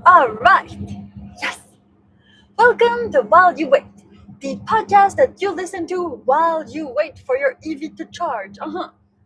All right. Yes. Welcome to While You Wait, the podcast that you listen to while you wait for your EV to charge.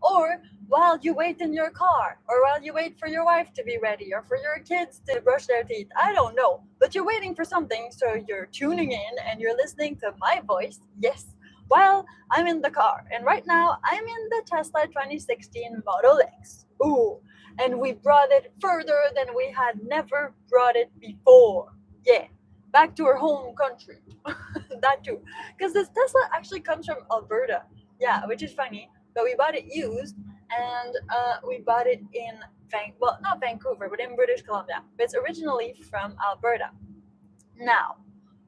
Or while you wait in your car, or while you wait for your wife to be ready, or for your kids to brush their teeth. I don't know. But you're waiting for something, so you're tuning in and you're listening to my voice. Yes. While I'm in the car. And right now, I'm in the Tesla 2016 Model X. Ooh. And we brought it further than we had never brought it before. Yeah, back to our home country. That too. Because this Tesla actually comes from Alberta. Yeah, which is funny. But we bought it used, and we bought it in, not Vancouver, but in British Columbia. But it's originally from Alberta. Now,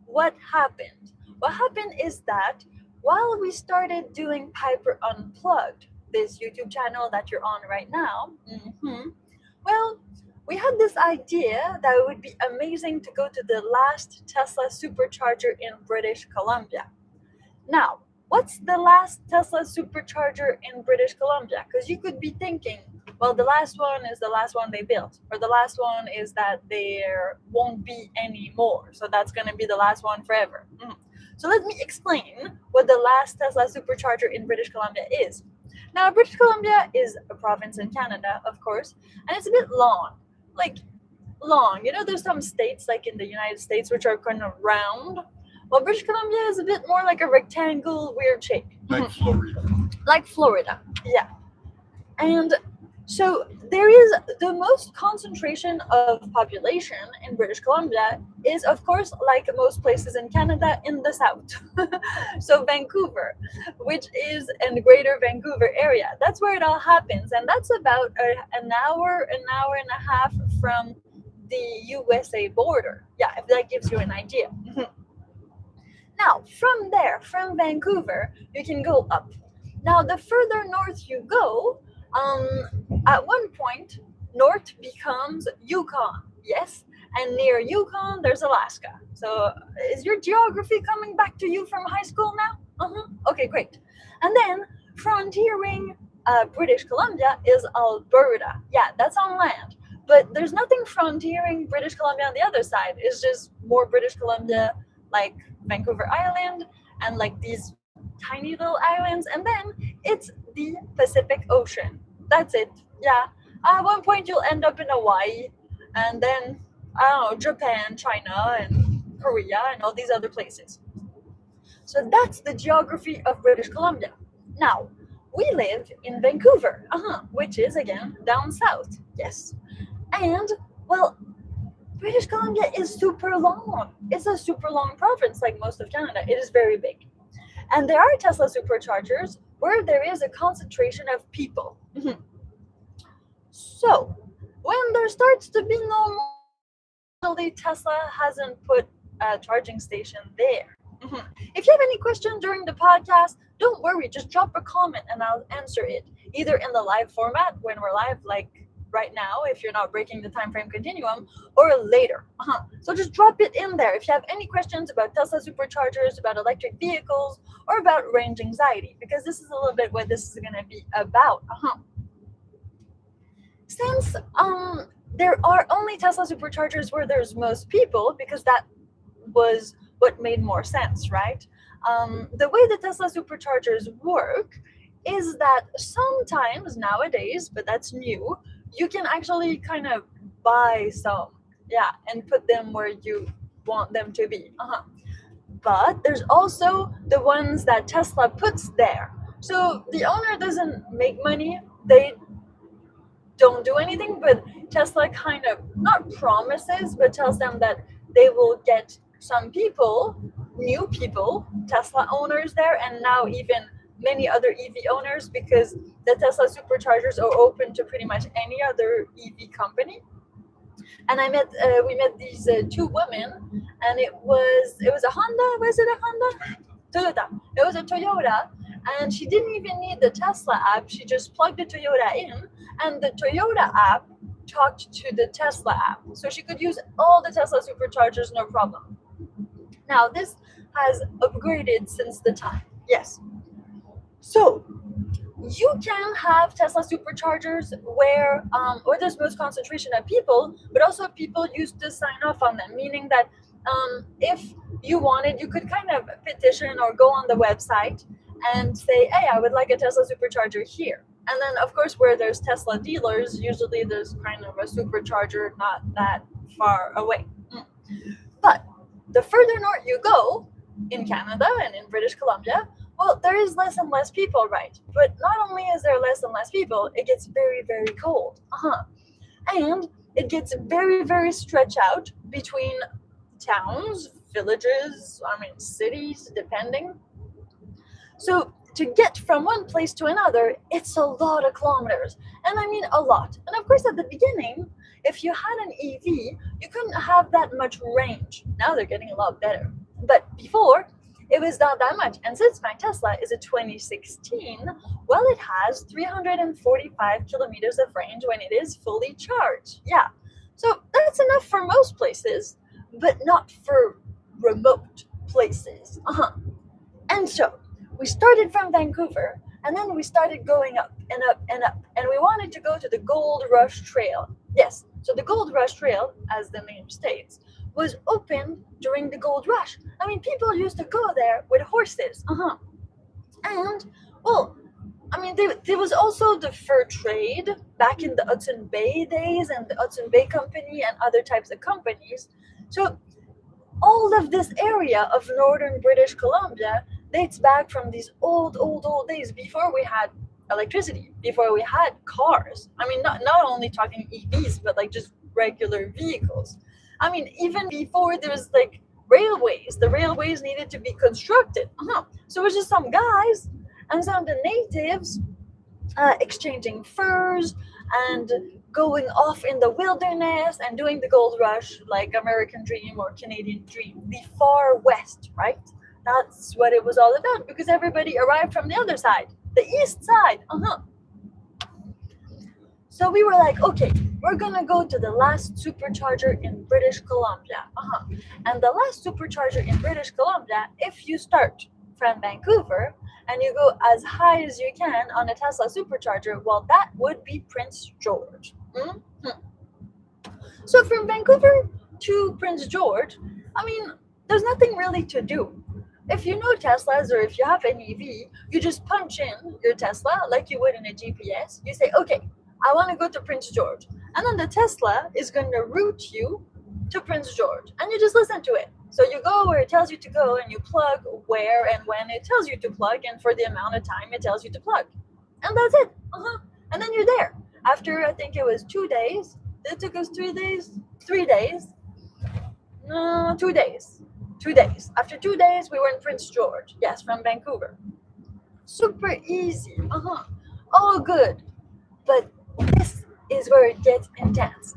what happened? What happened is that while we started doing Piper Unplugged, this YouTube channel that you're on right now, well, we had this idea that it would be amazing to go to the last Tesla Supercharger in British Columbia. Now, what's the last Tesla Supercharger in British Columbia? Because you could be thinking, well, the last one is the last one they built, or the last one is that there won't be any more, so that's going to be the last one forever. So let me explain what the last Tesla Supercharger in British Columbia is. Now, British Columbia is a province in Canada, of course, and it's a bit long. You know, there's some states, like in the United States, which are kind of round. Well, British Columbia is a bit more like a rectangle, weird shape. Like Florida. Like Florida, yeah. And so there is the most concentration of population in British Columbia is, of course, like most places in Canada, in the south. So Vancouver, which is in the greater Vancouver area. That's where it all happens. And that's about an hour and a half from the USA border. Yeah, if that gives you an idea. Now, from there, from Vancouver, you can go up. Now, the further north you go, at one point, north becomes Yukon, yes? And near Yukon, there's Alaska. So, is your geography coming back to you from high school now? Okay, great. And then, frontiering British Columbia is Alberta. Yeah, that's on land. But there's nothing frontiering British Columbia on the other side. It's just more British Columbia, like Vancouver Island, and like these tiny little islands, and then it's the Pacific Ocean. That's it. Yeah. At one point you'll end up in Hawaii, and then I don't know, Japan, China, and Korea, and all these other places. So that's the geography of British Columbia. Now, we live in Vancouver, which is again down south. Yes. And well, British Columbia is super long. It's a super long province, like most of Canada. It is very big. And there are Tesla Superchargers where there is a concentration of people. So, when there starts to be no more, Tesla hasn't put a charging station there. If you have any questions during the podcast, don't worry, just drop a comment and I'll answer it. Either in the live format, when we're live, like right now, if you're not breaking the time frame continuum, or later. So just drop it in there if you have any questions about Tesla Superchargers, about electric vehicles, or about range anxiety, because this is a little bit what this is going to be about. Since there are only Tesla Superchargers where there's most people, because that was what made more sense, right? The way the Tesla Superchargers work is that sometimes nowadays, but that's new, you can actually kind of buy some, and put them where you want them to be. But there's also the ones that Tesla puts there. So the owner doesn't make money, they don't do anything, but Tesla kind of, not promises, but tells them that they will get some people, new people, Tesla owners there, and now even many other EV owners, because the Tesla Superchargers are open to pretty much any other EV company. And we met these two women, and it was a Honda. Was it a Honda? Toyota. It was a Toyota, and she didn't even need the Tesla app. She just plugged the Toyota in, and the Toyota app talked to the Tesla app, so she could use all the Tesla Superchargers, no problem. Now this has upgraded since the time. Yes. So you can have Tesla Superchargers where there's most concentration of people, but also people used to sign off on them, meaning that if you wanted, you could kind of petition or go on the website and say, hey, I would like a Tesla Supercharger here. And then, of course, where there's Tesla dealers, usually there's kind of a supercharger not that far away. But the further north you go, in Canada and in British Columbia, well, there is less and less people, right? But not only is there less and less people, it gets very, very cold. And it gets very, very stretched out between towns, villages, cities, depending. So to get from one place to another, it's a lot of kilometers. And I mean a lot. And of course, at the beginning, if you had an EV, you couldn't have that much range. Now they're getting a lot better. But before, it was not that much. And since my Tesla is a 2016, well, it has 345 kilometers of range when it is fully charged. Yeah. So that's enough for most places, but not for remote places. And so we started from Vancouver, and then we started going up and up and up. And we wanted to go to the Gold Rush Trail. Yes, so the Gold Rush Trail, as the name states, was open during the gold rush. I mean, people used to go there with horses. And, well, I mean, there was also the fur trade back in the Hudson Bay days and the Hudson Bay Company and other types of companies. So all of this area of northern British Columbia dates back from these old days before we had electricity, before we had cars. I mean, not only talking EVs, but like just regular vehicles. I mean, even before there's like railways, the railways needed to be constructed. So it was just some guys and some of the natives exchanging furs and going off in the wilderness and doing the gold rush, like American Dream or Canadian Dream, the far west, right? That's what it was all about, because everybody arrived from the other side, the east side. So we were like, okay, we're gonna go to the last supercharger in British Columbia. And the last supercharger in British Columbia, if you start from Vancouver and you go as high as you can on a Tesla Supercharger, well, that would be Prince George. So from Vancouver to Prince George, I mean, there's nothing really to do. If you know Teslas or if you have an EV, you just punch in your Tesla like you would in a GPS. You say, okay, I want to go to Prince George. And then the Tesla is going to route you to Prince George. And you just listen to it. So you go where it tells you to go and you plug where and when it tells you to plug and for the amount of time it tells you to plug. And that's it. And then you're there. After, I think it was 2 days. It took us 3 days. 3 days. No, 2 days. 2 days. After 2 days, we were in Prince George. Yes, from Vancouver. Super easy. All good. But this is where it gets intense.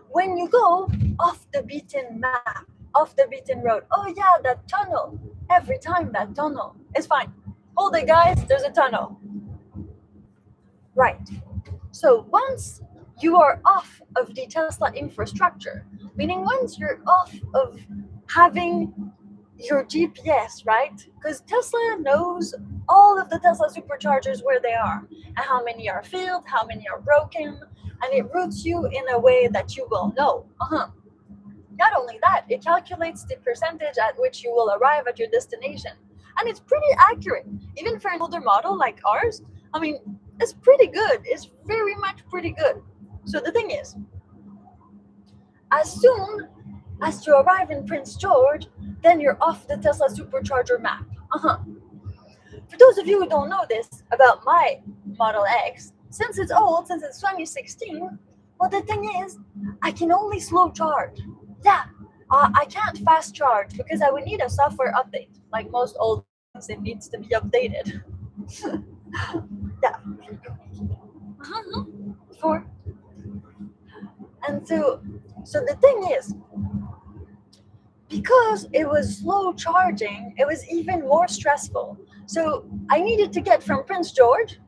When you go off the beaten map, off the beaten road, oh yeah, that tunnel. Every time that tunnel. It's fine. Hold it, guys. There's a tunnel. Right. So once you are off of the Tesla infrastructure, meaning once you're off of having your GPS, right? Because Tesla knows all of the Tesla Superchargers where they are and how many are filled, how many are broken, and it routes you in a way that you will know. Not only that, it calculates the percentage at which you will arrive at your destination. And it's pretty accurate. Even for an older model like ours, I mean, it's pretty good. It's very much pretty good. So the thing is, as soon as you arrive in Prince George, then you're off the Tesla Supercharger map. For those of you who don't know this about my Model X, since it's old, since it's 2016, well, the thing is, I can only slow charge. Yeah, I can't fast charge because I would need a software update. Like most old things, it needs to be updated. Yeah. And so the thing is, because it was slow charging, it was even more stressful. So I needed to get from Prince George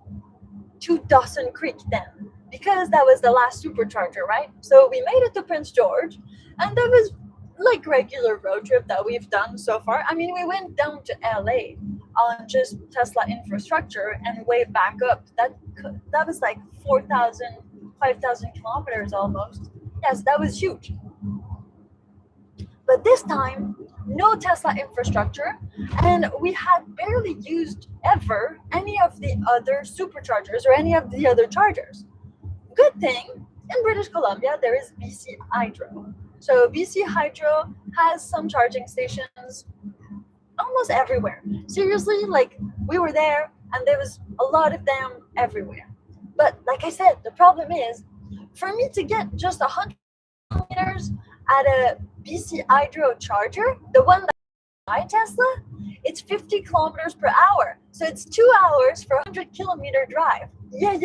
to Dawson Creek then, because that was the last supercharger, right? So we made it to Prince George, and that was like regular road trip that we've done so far. I mean, we went down to LA, on just Tesla infrastructure and way back up. That was like 4,000, 5,000 kilometers almost. Yes, that was huge. But this time, no Tesla infrastructure, and we had barely used ever any of the other superchargers or any of the other chargers. Good thing, in British Columbia, there is BC Hydro. So BC Hydro has some charging stations almost everywhere. Seriously, like we were there and there was a lot of them everywhere. But like I said, the problem is for me to get just 100 kilometers at a BC Hydro charger, the one that my Tesla, it's 50 kilometers per hour. So it's 2 hours for a 100-kilometer drive. Yeah.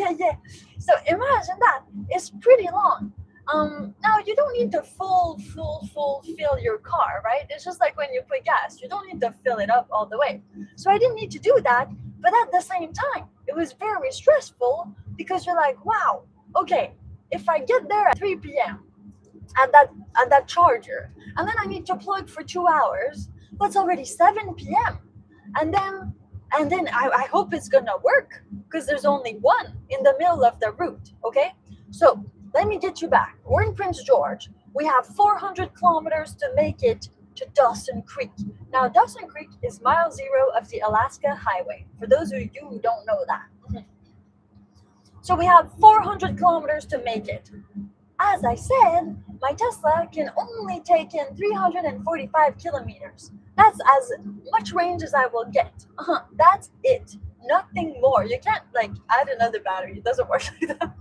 So imagine that. It's pretty long. Now you don't need to full fill your car, right? It's just like when you put gas, you don't need to fill it up all the way. So I didn't need to do that, but at the same time, it was very stressful because you're like, wow, okay, if I get there at 3 p.m. at that charger, and then I need to plug for 2 hours, that's already 7 p.m. And then I hope it's gonna work because there's only one in the middle of the route, okay? So let me get you back. We're in Prince George. We have 400 kilometers to make it to Dawson Creek. Now, Dawson Creek is mile 0 of the Alaska Highway, for those of you who don't know that. So we have 400 kilometers to make it. As I said, my Tesla can only take in 345 kilometers. That's as much range as I will get. That's it. Nothing more. You can't like add another battery. It doesn't work like that.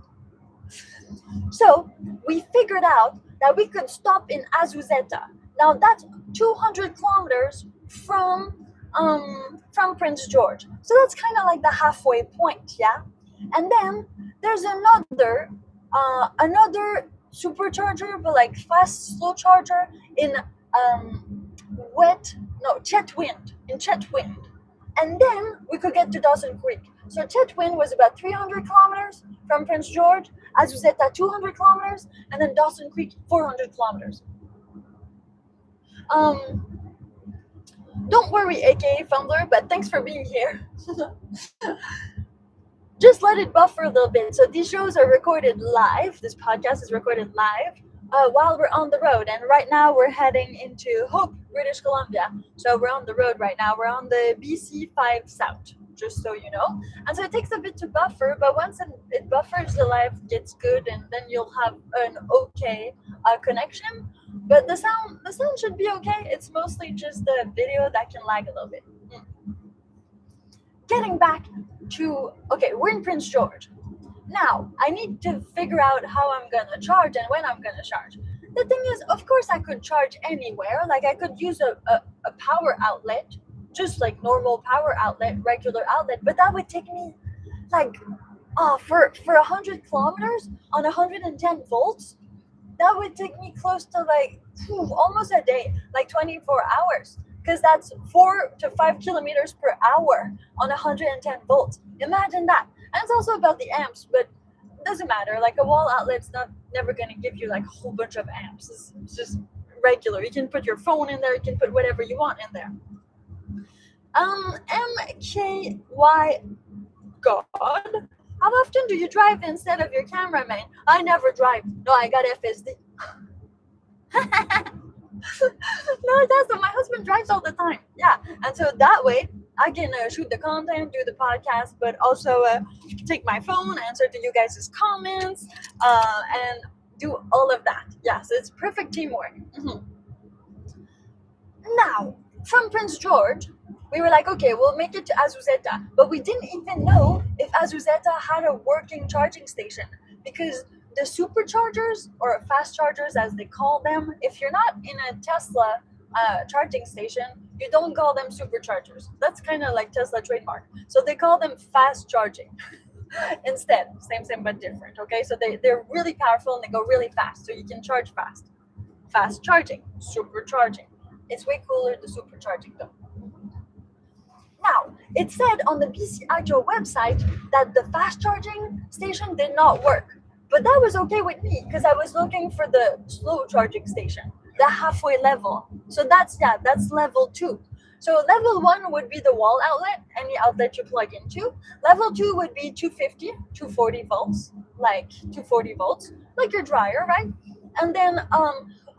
So we figured out that we could stop in Azouzetta. Now that's 200 kilometers from Prince George. So that's kind of like the halfway point, yeah? And then there's another supercharger, but like fast slow charger in Chetwynd. And then we could get to Dawson Creek. So Chetwynd was about 300 kilometers from Prince George, Azouzetta 200 kilometers, and then Dawson Creek 400 kilometers. Don't worry, aka Fumbler, but thanks for being here. Just let it buffer a little bit. So these shows are recorded live. This podcast is recorded live while we're on the road. And right now we're heading into Hope, British Columbia. So we're on the road right now. We're on the BC 5 South, just so you know. And so it takes a bit to buffer, but once it buffers, the live gets good, and then you'll have an okay connection. But the sound should be okay. It's mostly just the video that can lag a little bit. Getting back to, okay, we're in Prince George. Now, I need to figure out how I'm gonna charge and when I'm gonna charge. The thing is, of course I could charge anywhere. Like I could use a power outlet, just like normal power outlet, regular outlet, but that would take me like, for 100 kilometers on 110 volts, that would take me close to like almost a day, like 24 hours. Because that's 4 to 5 kilometers per hour on 110 volts. Imagine that. And it's also about the amps, but it doesn't matter. Like a wall outlet's never going to give you like a whole bunch of amps. It's just regular. You can put your phone in there. You can put whatever you want in there. MKY God. How often do you drive instead of your cameraman? I never drive. No, I got FSD. No, it doesn't. My husband drives all the time. Yeah, and so that way I can shoot the content, do the podcast, but also take my phone, answer to you guys' comments, and do all of that. Yeah, so it's perfect teamwork. Now, from Prince George, we were like, okay, we'll make it to Azouzetta, but we didn't even know if Azouzetta had a working charging station because the superchargers, or fast chargers as they call them, if you're not in a Tesla charging station, you don't call them superchargers. That's kind of like Tesla trademark. So they call them fast charging instead. Same but different, okay? So they're really powerful and they go really fast, so you can charge fast. Fast charging, supercharging. It's way cooler, the supercharging though. Now, it said on the BC Hydro website that the fast charging station did not work. But that was okay with me because I was looking for the slow charging station, the halfway level. So that's level 2. So level 1 would be the wall outlet, any outlet you plug into. Level 2 would be 250, 240 volts, like 240 volts, like your dryer, right? And then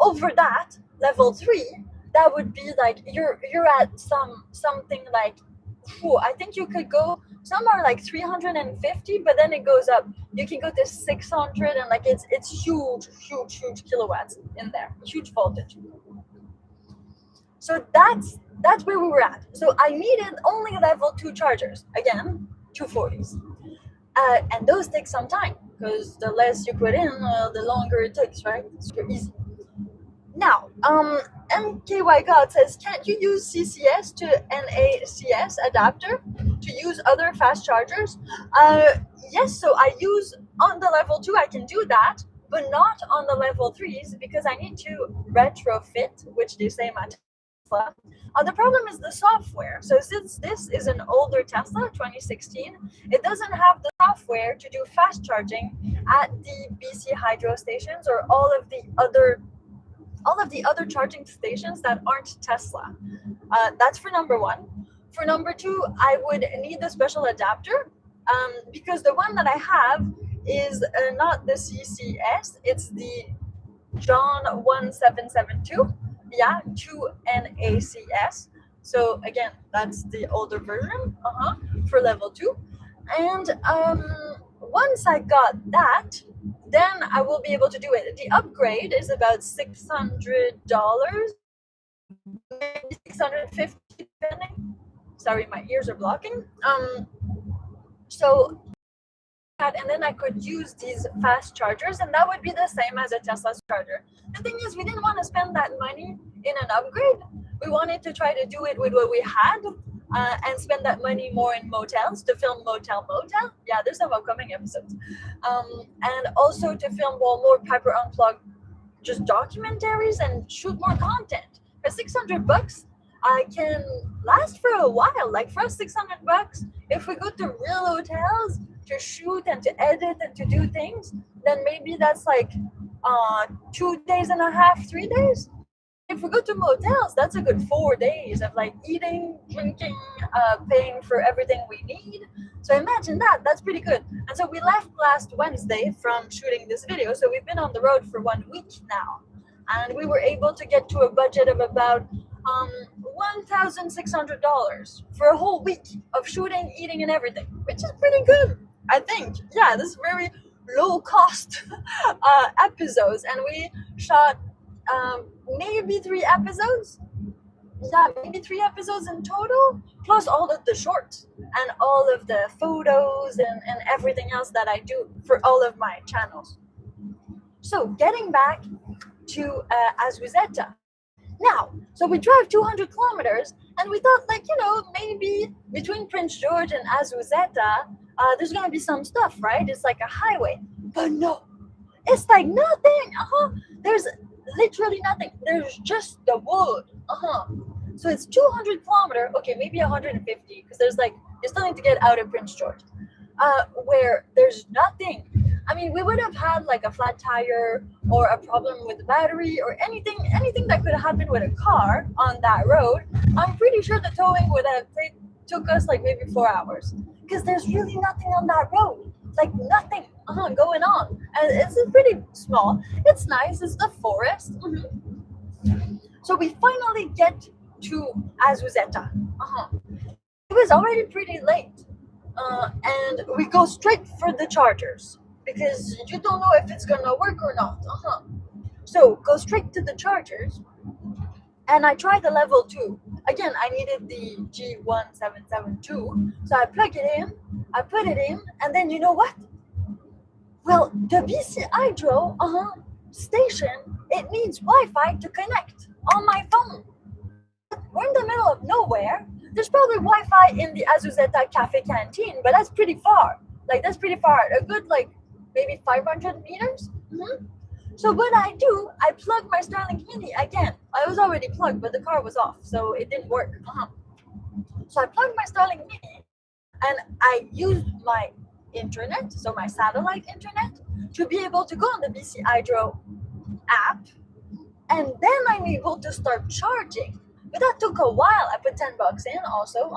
over that, level 3, that would be like you're at something like, I think you could go, some are like 350, but then it goes up. You can go to 600, and like it's huge kilowatts in there, huge voltage. So that's where we were at. So I needed only level 2 chargers, again 240s, and those take some time because the less you put in, the longer it takes, right? It's super easy. Now, MKY God says, can't you use CCS to NACS adapter to use other fast chargers? Yes, so I use on the level 2, I can do that, but not on the level 3s because I need to retrofit, which they say my Tesla. The problem is the software. So since this is an older Tesla, 2016, it doesn't have the software to do fast charging at the BC hydro stations or all of the other charging stations that aren't Tesla. That's for number 1. For number 2, I would need a special adapter because the one that I have is not the CCS, it's the John 1772, yeah, 2NACS. So again, that's the older version for level 2. And once I got that, then I will be able to do it. The upgrade is about $600, maybe $650 depending. Sorry, my ears are blocking. So that, and then I could use these fast chargers, and that would be the same as a Tesla charger. The thing is, we didn't want to spend that money in an upgrade. We wanted to try to do it with what we had. And spend that money more in motels to film motel. Yeah, there's some upcoming episodes. And also to film more Piper Unplugged, just documentaries and shoot more content. For $600, I can last for a while. Like for $600, if we go to real hotels to shoot and to edit and to do things, then maybe that's like 2 days and a half, 3 days. If we go to motels, that's a good 4 days of like eating, drinking, paying for everything we need. So imagine that, that's pretty good. And so we left last Wednesday from shooting this video. So we've been on the road for 1 week now. And we were able to get to a budget of about $1,600 for a whole week of shooting, eating, and everything, which is pretty good, I think. Yeah, this is very low cost episodes. And we shot maybe 3 episodes. Yeah, maybe 3 episodes in total, plus all of the shorts and all of the photos and everything else that I do for all of my channels. So getting back to Azouzetta. Now, so we drive 200 kilometers and we thought, like, maybe between Prince George and Azouzetta, there's gonna be some stuff, right? It's like a highway. But no, it's like nothing. There's literally nothing. There's just the wood. So it's 200 kilometers, okay, maybe 150, because there's like, you still need to get out of Prince George, where there's nothing. I mean, we would have had like a flat tire or a problem with the battery or anything that could happen with a car on that road. I'm pretty sure the towing would have took us like maybe 4 hours, because there's really nothing on that road. Like nothing going on, and it's pretty small. It's nice. It's the forest. So we finally get to Azouzetta. It was already pretty late, and we go straight for the chargers because you don't know if it's gonna work or not. So go straight to the chargers, and I tried the level 2. Again, I needed the G1772, so I plug it in, I put it in, and then you know what? Well, the BC Hydro station, it needs Wi-Fi to connect on my phone. We're in the middle of nowhere. There's probably Wi-Fi in the Azouzetta Cafe Canteen, but that's pretty far. Like, that's pretty far. A good, like, maybe 500 meters. So what I do, I plug my Starlink Mini again. I was already plugged, but the car was off, so it didn't work. So I plugged my Starlink Mini, and I used my internet, so my satellite internet, to be able to go on the BC Hydro app, and then I'm able to start charging. But that took a while. I put $10 in also.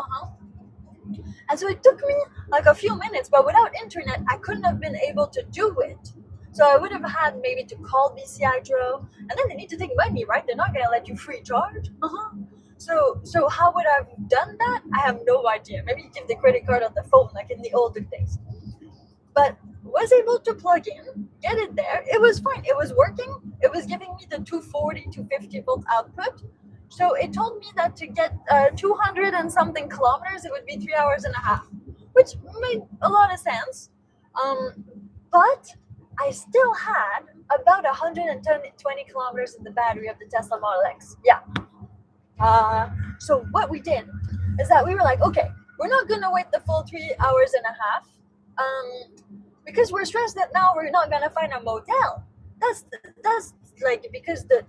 And so it took me like a few minutes, but without internet, I couldn't have been able to do it. So I would have had maybe to call BC Hydro, and then they need to take money, right? They're not gonna let you free charge. So how would I have done that? I have no idea. Maybe you give the credit card on the phone, like in the olden days. But was able to plug in, get it there. It was fine. It was working. It was giving me the 240, 250 volt output. So it told me that to get 200 and something kilometers, it would be 3 hours and a half, which made a lot of sense. But I still had about 120 kilometers in the battery of the Tesla Model X. Yeah. So what we did is that we were like, okay, we're not gonna wait the full 3 hours and a half, because we're stressed that now we're not gonna find a motel. That's like, because the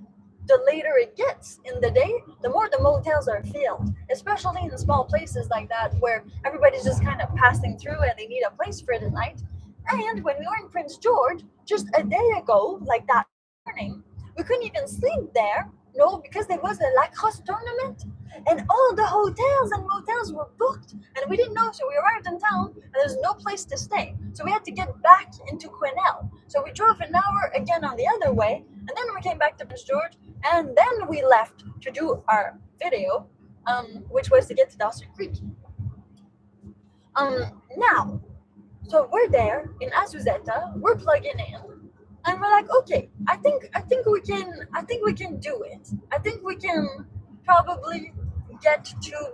later it gets in the day, the more the motels are filled, especially in small places like that where everybody's just kind of passing through and they need a place for the night. And when we were in Prince George just a day ago, like that morning, we couldn't even sleep there. No, because there was a lacrosse tournament and all the hotels and motels were booked and we didn't know. So we arrived in town and there's no place to stay. So we had to get back into Quesnel. So we drove an hour again on the other way, and then we came back to Prince George, and then we left to do our video, which was to get to Dawson Creek. Now, so we're there in Azouzetta, we're plugging in, and we're like, okay, I think we can do it. I think we can probably get to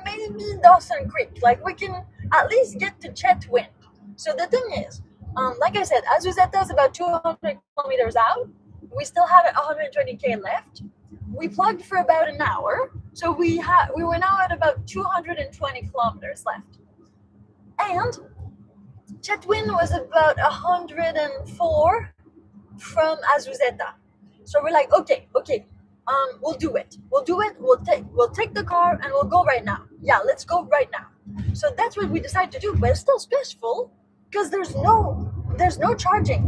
maybe Dawson Creek. Like, we can at least get to Chetwynd. So the thing is, like I said, Azouzetta is about 200 kilometers out. We still had 120k left. We plugged for about an hour, so we were now at about 220 kilometers left. And Chetwynd was about 104 from Azouzetta. So we're like, okay, we'll do it. We'll take the car and we'll go right now. Yeah, let's go right now. So that's what we decided to do. But it's still stressful because there's no charging,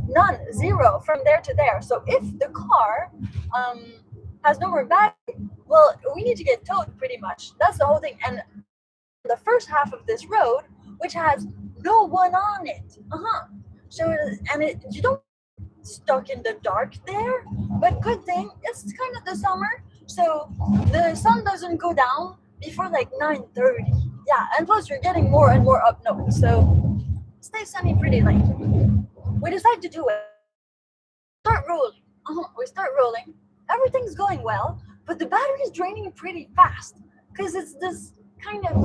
none, zero from there to there. So if the car has no more battery, well, we need to get towed pretty much. That's the whole thing. And the first half of this road, which has no one on it. So you don't stuck in the dark there, but good thing it's kind of the summer, so the sun doesn't go down before like 9:30. Yeah, and plus you're getting more and more up north, so it stays sunny pretty late. We decide to do it. We start rolling. Everything's going well, but the battery is draining pretty fast because it's this kind of like